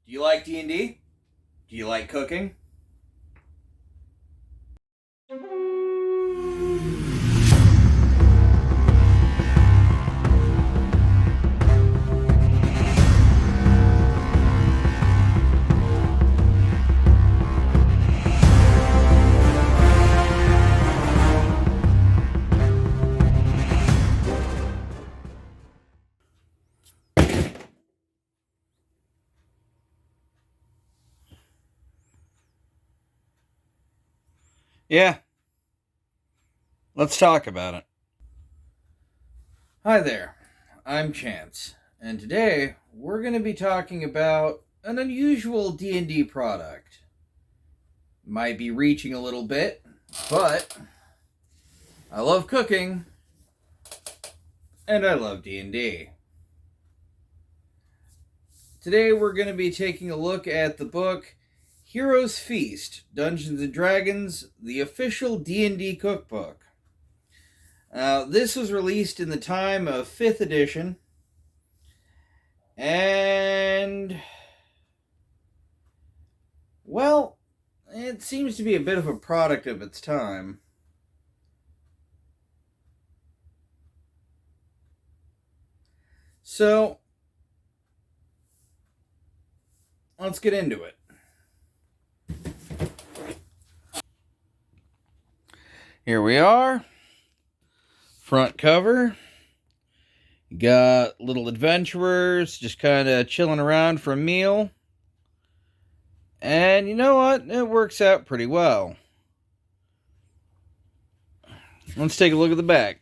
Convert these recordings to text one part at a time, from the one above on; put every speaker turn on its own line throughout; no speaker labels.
Do you like D&D? Do you like cooking? Yeah, let's talk about it. Hi there, I'm Chance, and today we're going to be talking about an unusual D&D product. Might be reaching a little bit, but I love cooking and I love D&D. Today we're going to be taking a look at the book Heroes Feast: Dungeons and Dragons, the official D&D cookbook. This was released in the time of 5th edition, and, well, it seems to be a bit of a product of its time. So, let's get into it. Here we are. Front cover. You got little adventurers just kind of chilling around for a meal. And you know what? It works out pretty well. Let's take a look at the back.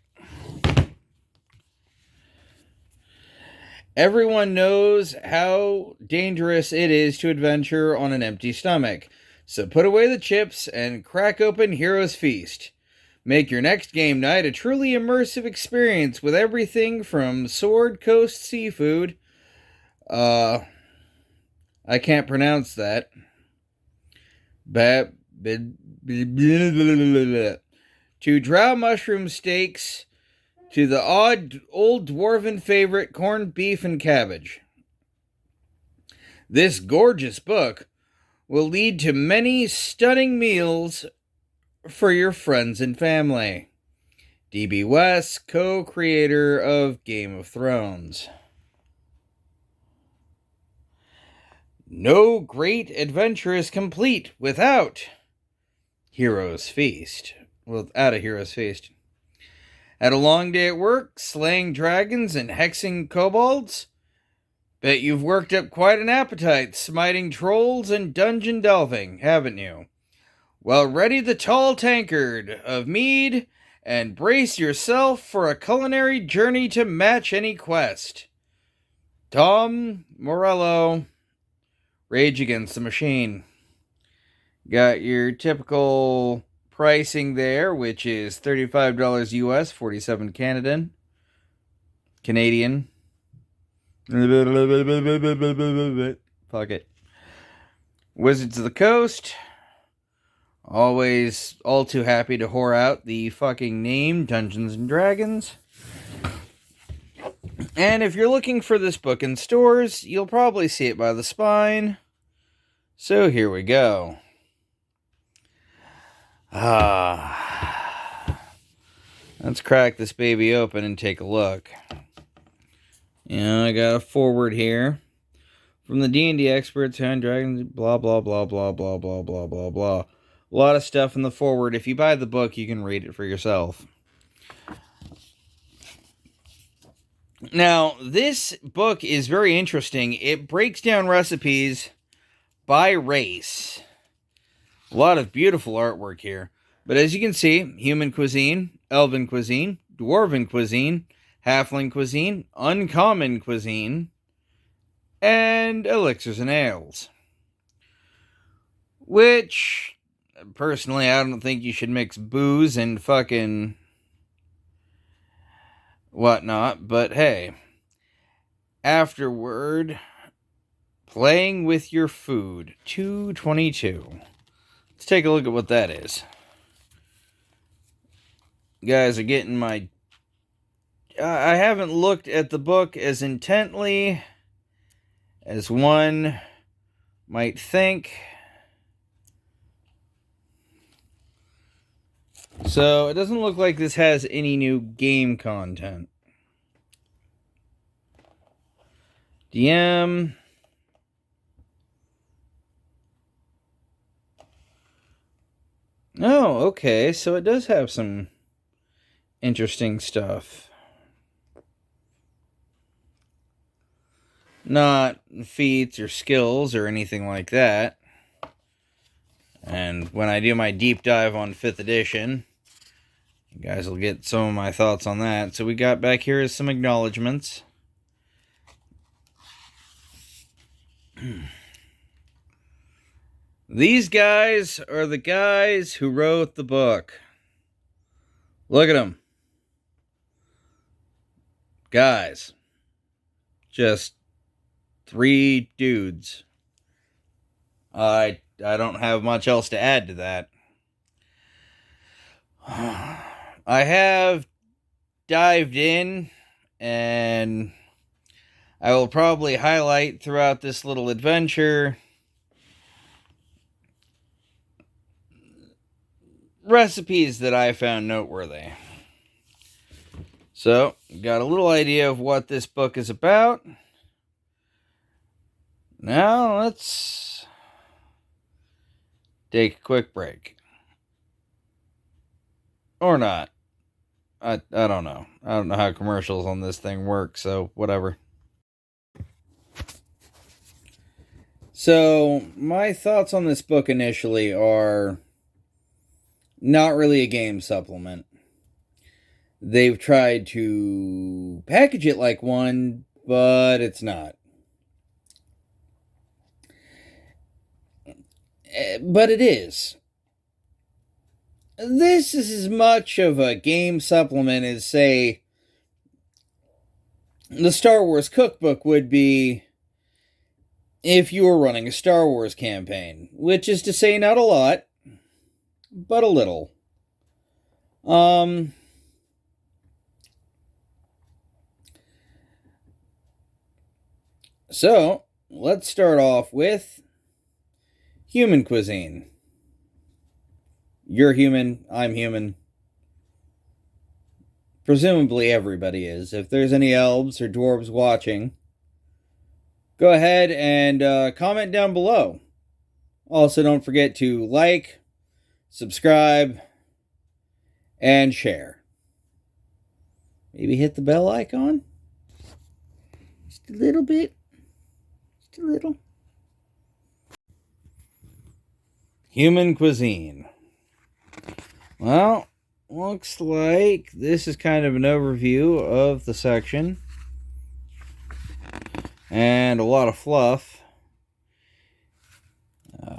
Everyone knows how dangerous it is to adventure on an empty stomach. So put away the chips and crack open Heroes Feast. Make your next game night a truly immersive experience with everything from Sword Coast seafood. I can't pronounce that. To drow mushroom steaks, to the odd old dwarven favorite corned beef and cabbage. This gorgeous book will lead to many stunning meals for your friends and family. D.B. West, co-creator of Game of Thrones. No great adventure is complete without Heroes Feast. Without a Heroes Feast. Had a long day at work, slaying dragons and hexing kobolds? Bet you've worked up quite an appetite smiting trolls and dungeon delving, haven't you? Well, ready the tall tankard of mead and brace yourself for a culinary journey to match any quest. Tom Morello, Rage Against the Machine. Got your typical pricing there, which is $35 US, $47 Canadian. Fuck it. Wizards of the Coast. Always all too happy to whore out the fucking name Dungeons and Dragons. And if you're looking for this book in stores, you'll probably see it by the spine. So here we go. Let's crack this baby open and take a look. I got a forward here. From the D&D experts and dragons, blah, blah, blah, blah, blah, blah, blah, blah, blah. A lot of stuff in the forward. If you buy the book, you can read it for yourself. Now, this book is very interesting. It breaks down recipes by race. A lot of beautiful artwork here. But as you can see, human cuisine, elven cuisine, dwarven cuisine, halfling cuisine, uncommon cuisine, and elixirs and ales. Which, personally, I don't think you should mix booze and fucking whatnot, but hey. Afterward, playing with your food, 222. Let's take a look at what that is. You guys are getting my... I haven't looked at the book as intently as one might think. So, it doesn't look like this has any new game content. DM. Oh, okay. So it does have some interesting stuff. Not feats or skills or anything like that. And when I do my deep dive on 5th edition, you guys will get some of my thoughts on that. So we got back here is some acknowledgements. These guys are the guys who wrote the book. Look at them. Guys. Just 3 dudes. I don't have much else to add to that. I have dived in, and I will probably highlight throughout this little adventure recipes that I found noteworthy. So, got a little idea of what this book is about. Now, let's take a quick break. Or not. I don't know. I don't know how commercials on this thing work, so whatever. So, my thoughts on this book initially are not really a game supplement. They've tried to package it like one, but it's not. But it is. This is as much of a game supplement as, say, the Star Wars cookbook would be if you were running a Star Wars campaign. Which is to say, not a lot, but a little. So, let's start off with human cuisine. You're human, I'm human. Presumably everybody is. If there's any elves or dwarves watching, go ahead and comment down below. Also, don't forget to like, subscribe, and share. Maybe hit the bell icon. Just a little bit. Just a little. Human cuisine. Well, looks like this is kind of an overview of the section. And a lot of fluff.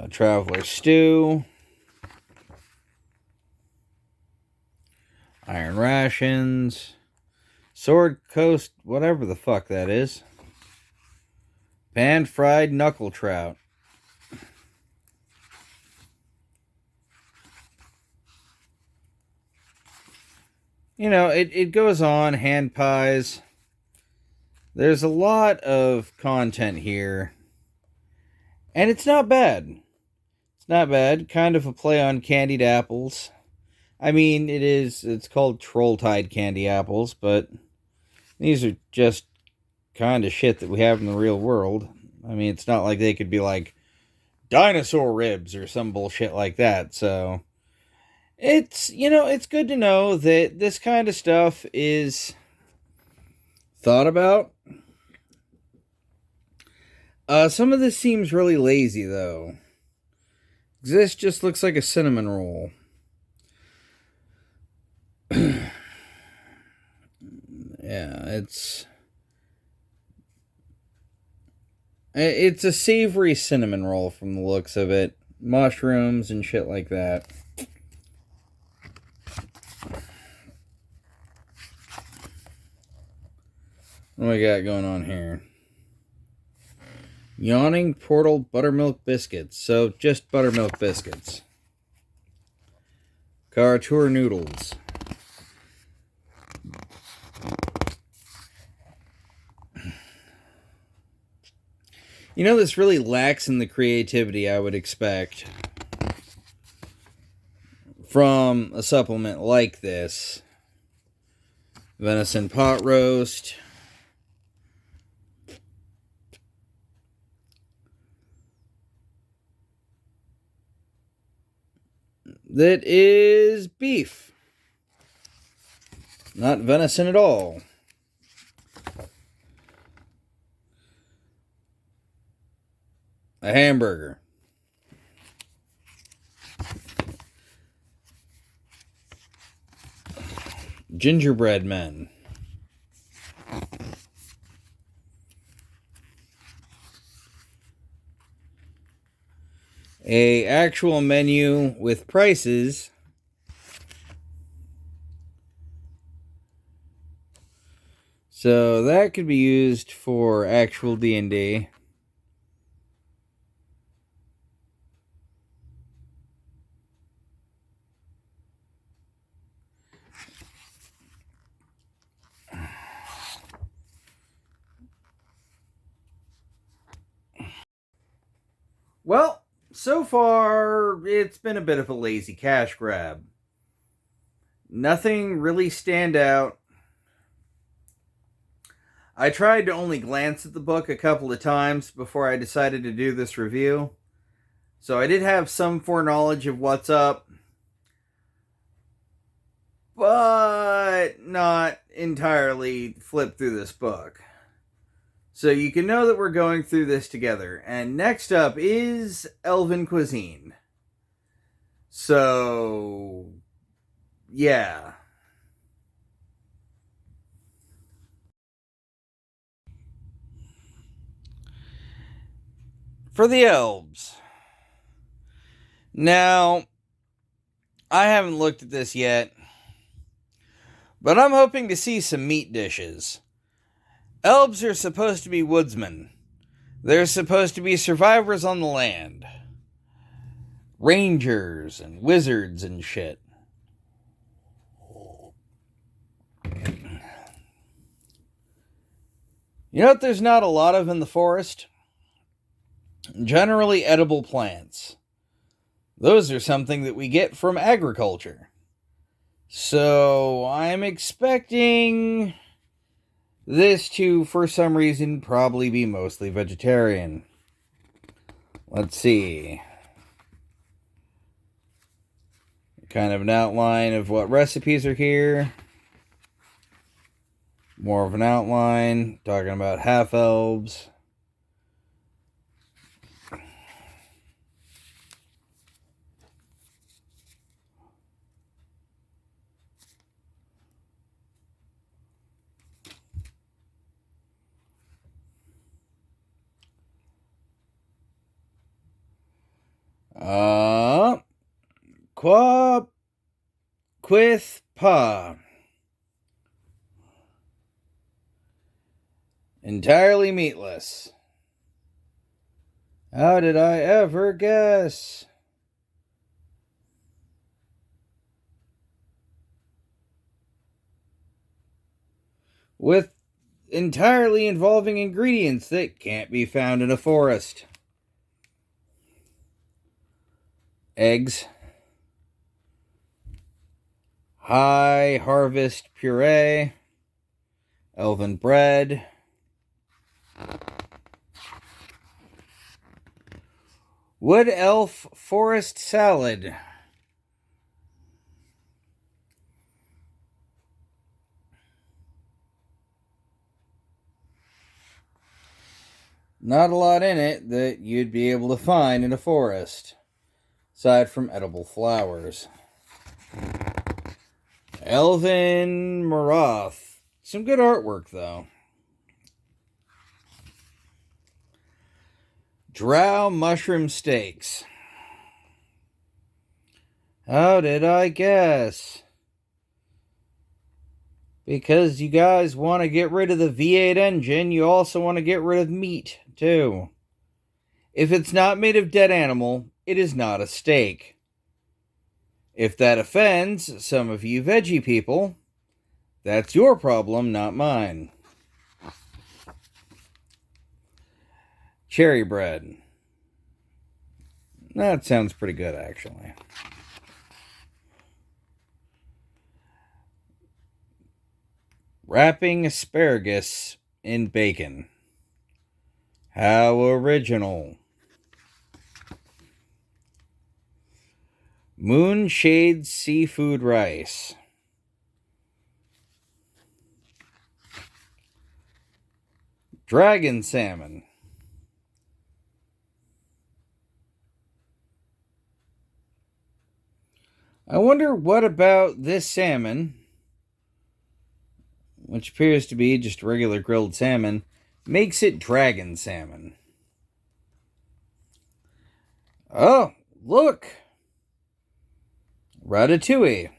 Traveler stew. Iron rations. Sword Coast, whatever the fuck that is. Pan-fried knuckle trout. You know, it goes on. Hand pies. There's a lot of content here. And it's not bad. It's not bad. Kind of a play on candied apples. I mean, it's called Troll-Tide candy apples, but these are just kind of shit that we have in the real world. I mean, it's not like they could be like dinosaur ribs or some bullshit like that, so it's, you know, it's good to know that this kind of stuff is thought about. Some of this seems really lazy, though. This just looks like a cinnamon roll. Yeah, it's a savory cinnamon roll from the looks of it. Mushrooms and shit like that. What do we got going on here? Yawning Portal Buttermilk Biscuits. So, just buttermilk biscuits. Karatur Noodles. You know, this really lacks in the creativity I would expect from a supplement like this. Venison pot roast. That is beef. Not venison at all. A hamburger. Gingerbread men. A actual menu with prices. So that could be used for actual D&D. Well, so far, it's been a bit of a lazy cash grab. Nothing really stand out. I tried to only glance at the book a couple of times before I decided to do this review. So I did have some foreknowledge of what's up, but not entirely flip through this book. So you can know that we're going through this together. And next up is Elven Cuisine. So, yeah. For the elves. Now, I haven't looked at this yet, but I'm hoping to see some meat dishes. Elves are supposed to be woodsmen. They're supposed to be survivors on the land. Rangers and wizards and shit. You know what there's not a lot of in the forest? Generally edible plants. Those are something that we get from agriculture. So I'm expecting this to, for some reason, probably be mostly vegetarian. Let's see. Kind of an outline of what recipes are here. More of an outline, talking about half-elves. Quith pa. Entirely meatless. How did I ever guess? With entirely involving ingredients that can't be found in a forest. Eggs. High harvest puree. Elven bread. Wood elf forest salad. Not a lot in it that you'd be able to find in a forest, aside from edible flowers. Elven Marath. Some good artwork, though. Drow mushroom steaks. How did I guess? Because you guys want to get rid of the V8 engine, you also want to get rid of meat, too. If it's not made of dead animal, it is not a steak. If that offends some of you veggie people, that's your problem, not mine. Cherry bread. That sounds pretty good, actually. Wrapping asparagus in bacon. How original. Moonshade seafood rice. Dragon salmon. I wonder what about this salmon, which appears to be just regular grilled salmon, makes it dragon salmon. Oh, look! Ratatouille.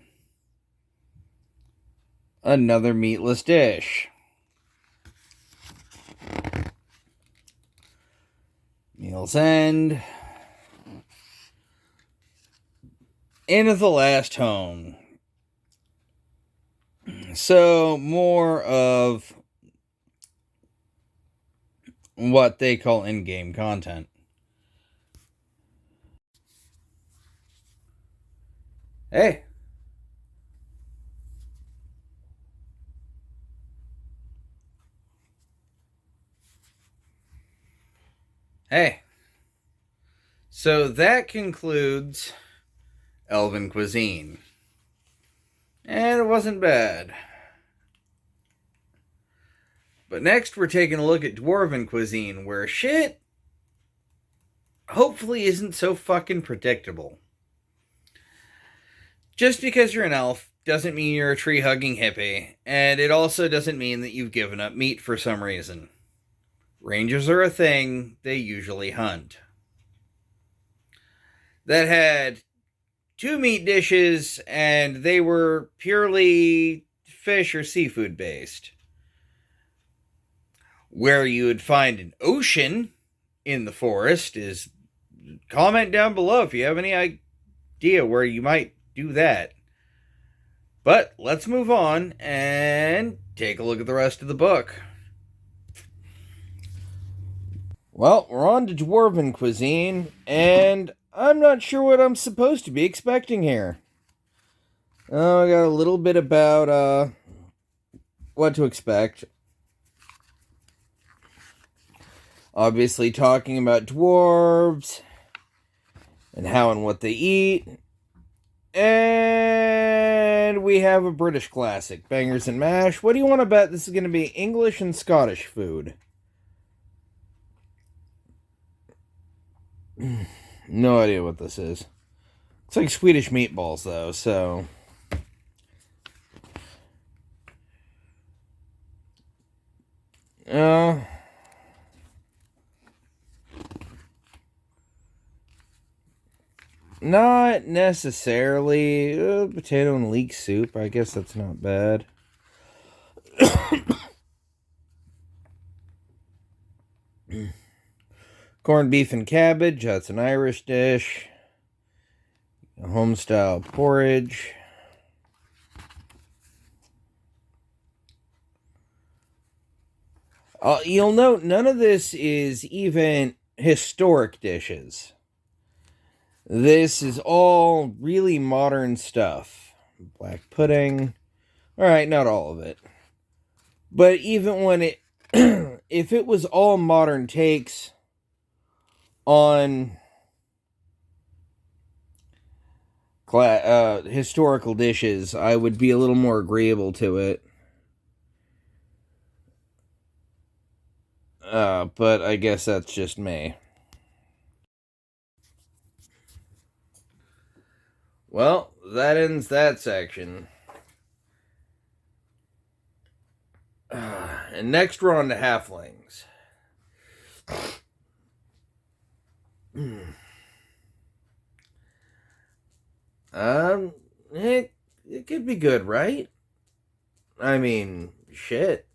Another meatless dish. Meal's End. End of the Last Home. So, more of what they call in-game content. Hey. Hey. So that concludes Elven Cuisine. And it wasn't bad. But next we're taking a look at Dwarven Cuisine, where shit hopefully isn't so fucking predictable. Just because you're an elf doesn't mean you're a tree-hugging hippie, and it also doesn't mean that you've given up meat for some reason. Rangers are a thing, they usually hunt. That had 2 meat dishes, and they were purely fish or seafood based. Where you would find an ocean in the forest is... Comment down below if you have any idea where you might do that. But let's move on and take a look at the rest of the book. Well, we're on to Dwarven Cuisine, and I'm not sure what I'm supposed to be expecting here. Oh, I got a little bit about what to expect. Obviously talking about dwarves and how and what they eat. And we have a British classic, Bangers and Mash. What do you want to bet this is going to be English and Scottish food? No idea what this is. It's like Swedish meatballs, though, so... Not necessarily. Potato and leek soup. I guess that's not bad. Corned beef and cabbage. That's an Irish dish. A home-style porridge. You'll note none of this is even historic dishes. This is all really modern stuff. Black pudding. Alright, not all of it. But even when it... if it was all modern takes on historical dishes, I would be a little more agreeable to it. But I guess that's just me. Well, that ends that section. And next we're on to halflings. It could be good, right? I mean, shit.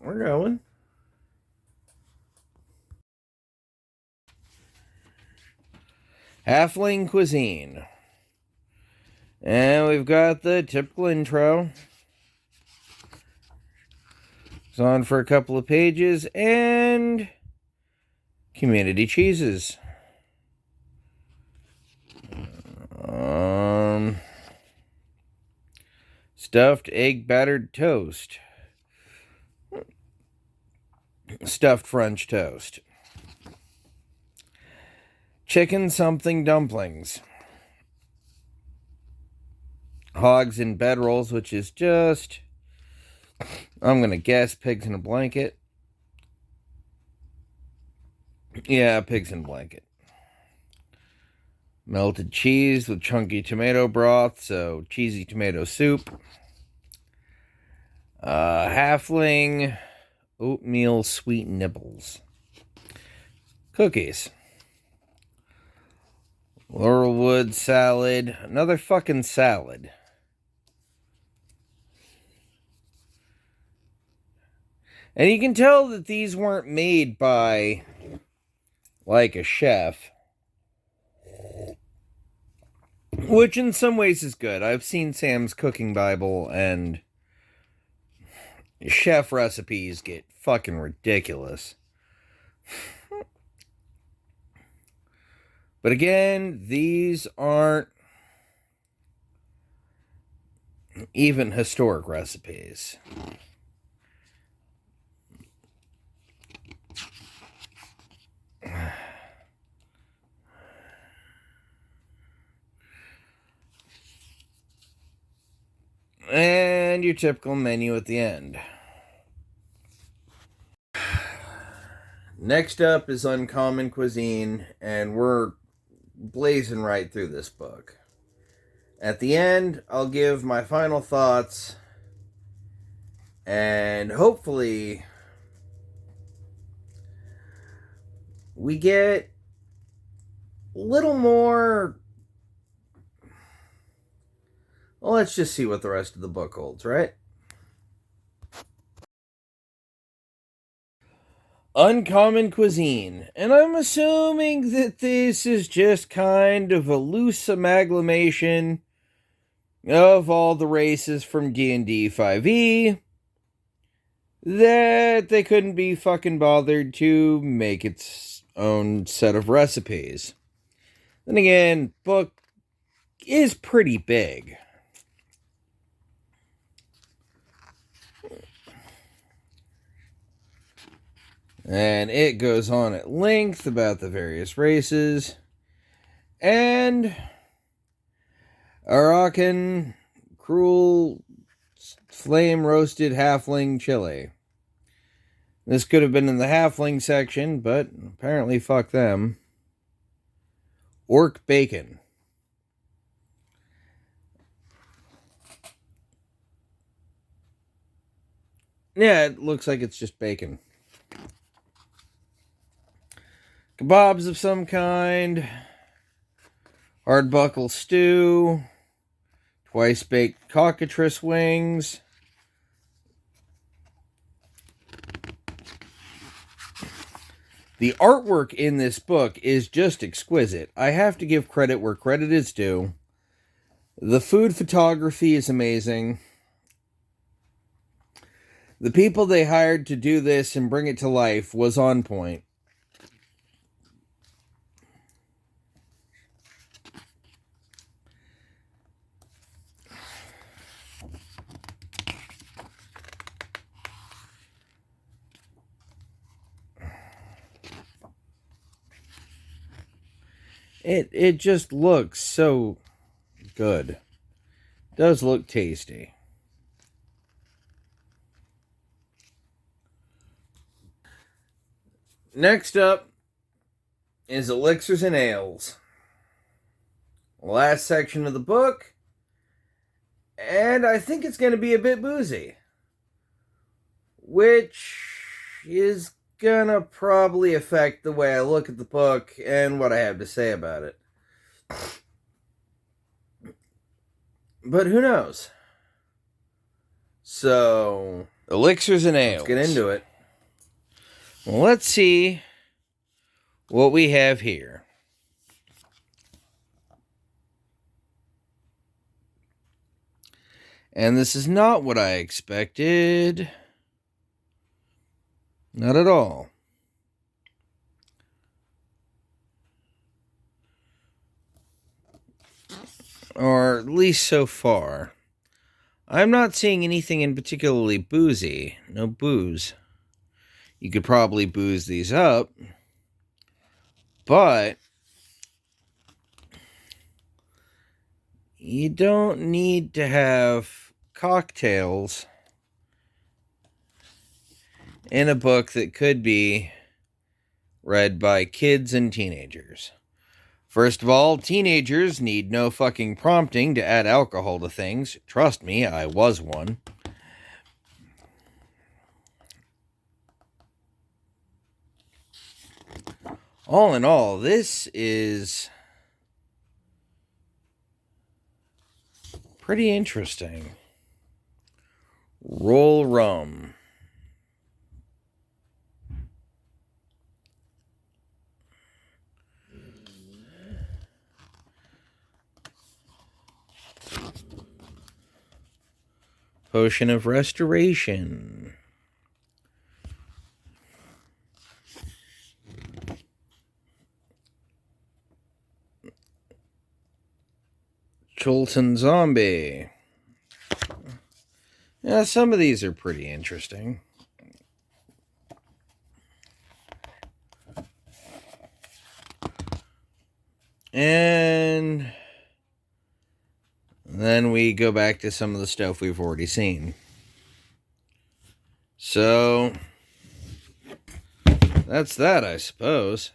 We're going. Halfling Cuisine. And we've got the typical intro. It's on for a couple of pages, and Community cheeses. Stuffed egg battered toast. Stuffed French toast. Chicken something dumplings. Hogs in bed rolls, which is just, I'm going to guess, pigs in a blanket. Yeah, pigs in a blanket. Melted cheese with chunky tomato broth, so cheesy tomato soup. Halfling oatmeal sweet nibbles. Cookies. Laurelwood salad. Another fucking salad. And you can tell that these weren't made by, like, a chef. Which in some ways is good. I've seen Sam's Cooking Bible, and chef recipes get fucking ridiculous. But again, these aren't even historic recipes. And your typical menu at the end. Next up is Uncommon Cuisine, and we're blazing right through this book. At the end, I'll give my final thoughts, and hopefully we get a little more. Well, let's just see what the rest of the book holds, right? Uncommon Cuisine. And I'm assuming that this is just kind of a loose amalgamation of all the races from D&D 5e that they couldn't be fucking bothered to make its own set of recipes. Then again, book is pretty big. And it goes on at length about the various races. And Arakan cruel flame roasted halfling chili. This could have been in the halfling section, but apparently fuck them. Orc bacon. Yeah, it looks like it's just bacon. Kebabs of some kind. Hardbuckle stew. Twice baked cockatrice wings. The artwork in this book is just exquisite. I have to give credit where credit is due. The food photography is amazing. The people they hired to do this and bring it to life was on point. It just looks so good. It does look tasty. Next up is Elixirs and Ales. Last section of the book. And I think it's going to be a bit boozy. Which is gonna probably affect the way I look at the book and what I have to say about it. But who knows? So, Elixirs and Ales. Let's get into it. Well, let's see what we have here. And this is not what I expected. Not at all. or at least so far. I'm not seeing anything in particularly boozy. No booze. You could probably booze these up, but you don't need to have cocktails in a book that could be read by kids and teenagers. First of all, teenagers need no fucking prompting to add alcohol to things. Trust me, I was one. All in all, this is pretty interesting. Roll rum. Potion of Restoration. Chulton Zombie. Yeah, some of these are pretty interesting. And then we go back to some of the stuff we've already seen. So, that's that, I suppose.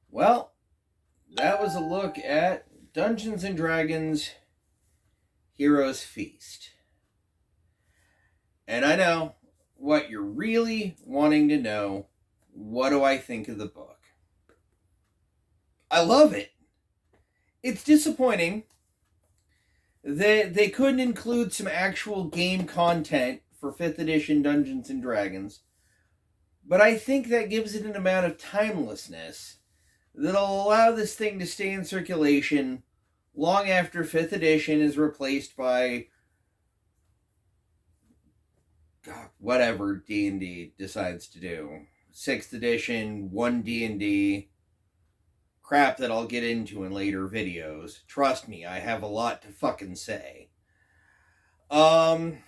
Well, that was a look at Dungeons & Dragons Heroes Feast. And I know what you're really wanting to know. What do I think of the book? I love it. It's disappointing that they couldn't include some actual game content for 5th edition Dungeons & Dragons. But I think that gives it an amount of timelessness that'll allow this thing to stay in circulation long after 5th edition is replaced by whatever D&D decides to do. 6th edition, 1 D&D, crap that I'll get into in later videos. Trust me, I have a lot to fucking say. I'm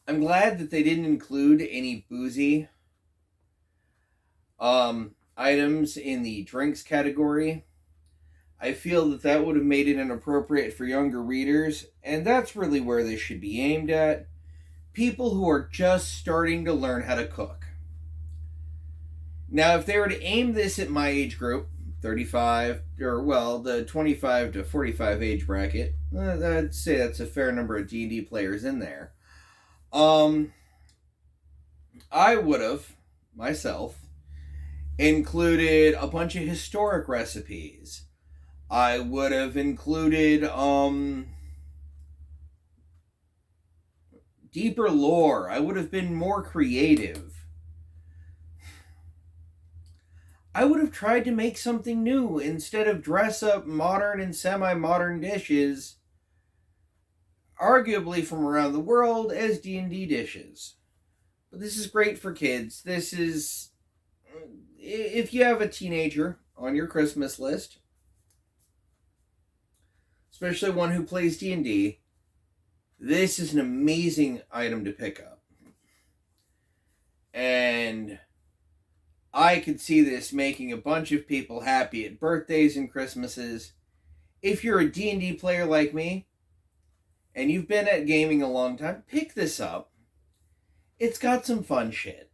glad that they didn't include any boozy items in the drinks category. I feel that would have made it inappropriate for younger readers, and that's really where this should be aimed at. People who are just starting to learn how to cook. Now, if they were to aim this at my age group, 35, the 25 to 45 age bracket, I'd say that's a fair number of D&D players in there. I would have, myself, included a bunch of historic recipes. I would have included deeper lore. I would have been more creative. I would have tried to make something new instead of dress up modern and semi-modern dishes, arguably from around the world, as D&D dishes. But this is great for kids. This is, if you have a teenager on your Christmas list, especially one who plays D&D, this is an amazing item to pick up. And I could see this making a bunch of people happy at birthdays and Christmases. If you're a D&D player like me, and you've been at gaming a long time, pick this up. It's got some fun shit.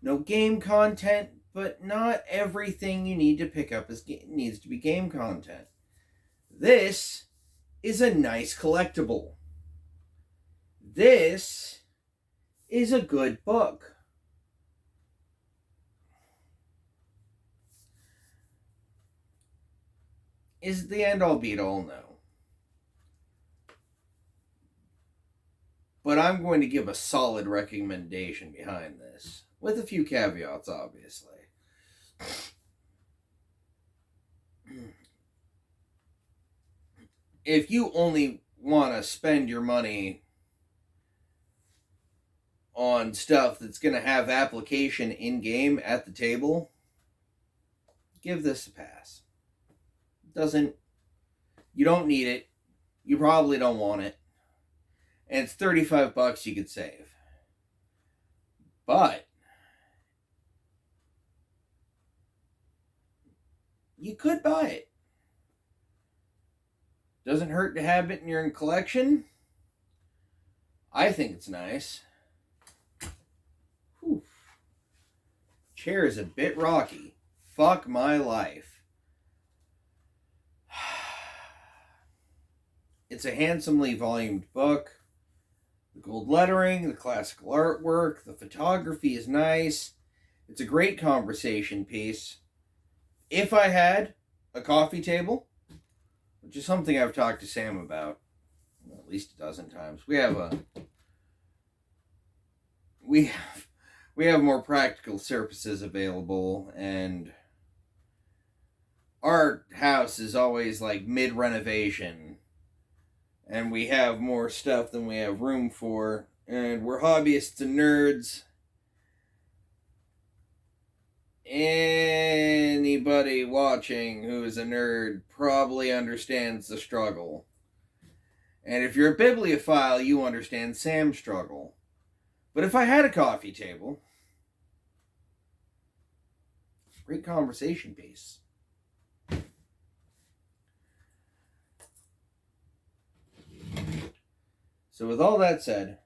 No game content, but not everything you need to pick up needs to be game content. This is a nice collectible. This is a good book. Is it the end all be all? No. But I'm going to give a solid recommendation behind this, with a few caveats, obviously. if you only want to spend your money on stuff that's going to have application in game at the table, give this a pass. Doesn't You don't need it. You probably don't want it. And it's $35 you could save. But you could buy it. Doesn't hurt to have it in your collection. I think it's nice. Whew. Chair is a bit rocky. Fuck my life. It's a handsomely volumed book. The gold lettering, the classical artwork, the photography is nice. It's a great conversation piece. If I had a coffee table, which is something I've talked to Sam about at least a dozen times, we have more practical surfaces available, and our house is always like mid-renovation, and we have more stuff than we have room for, and we're hobbyists and nerds. Anybody watching who is a nerd probably understands the struggle. And if you're a bibliophile, you understand Sam's struggle. But if I had a coffee table, great conversation piece. So with all that said,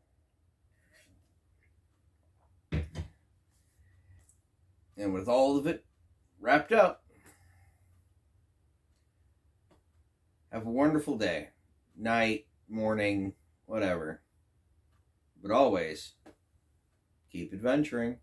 and with all of it wrapped up, have a wonderful day, night, morning, whatever. But always, keep adventuring.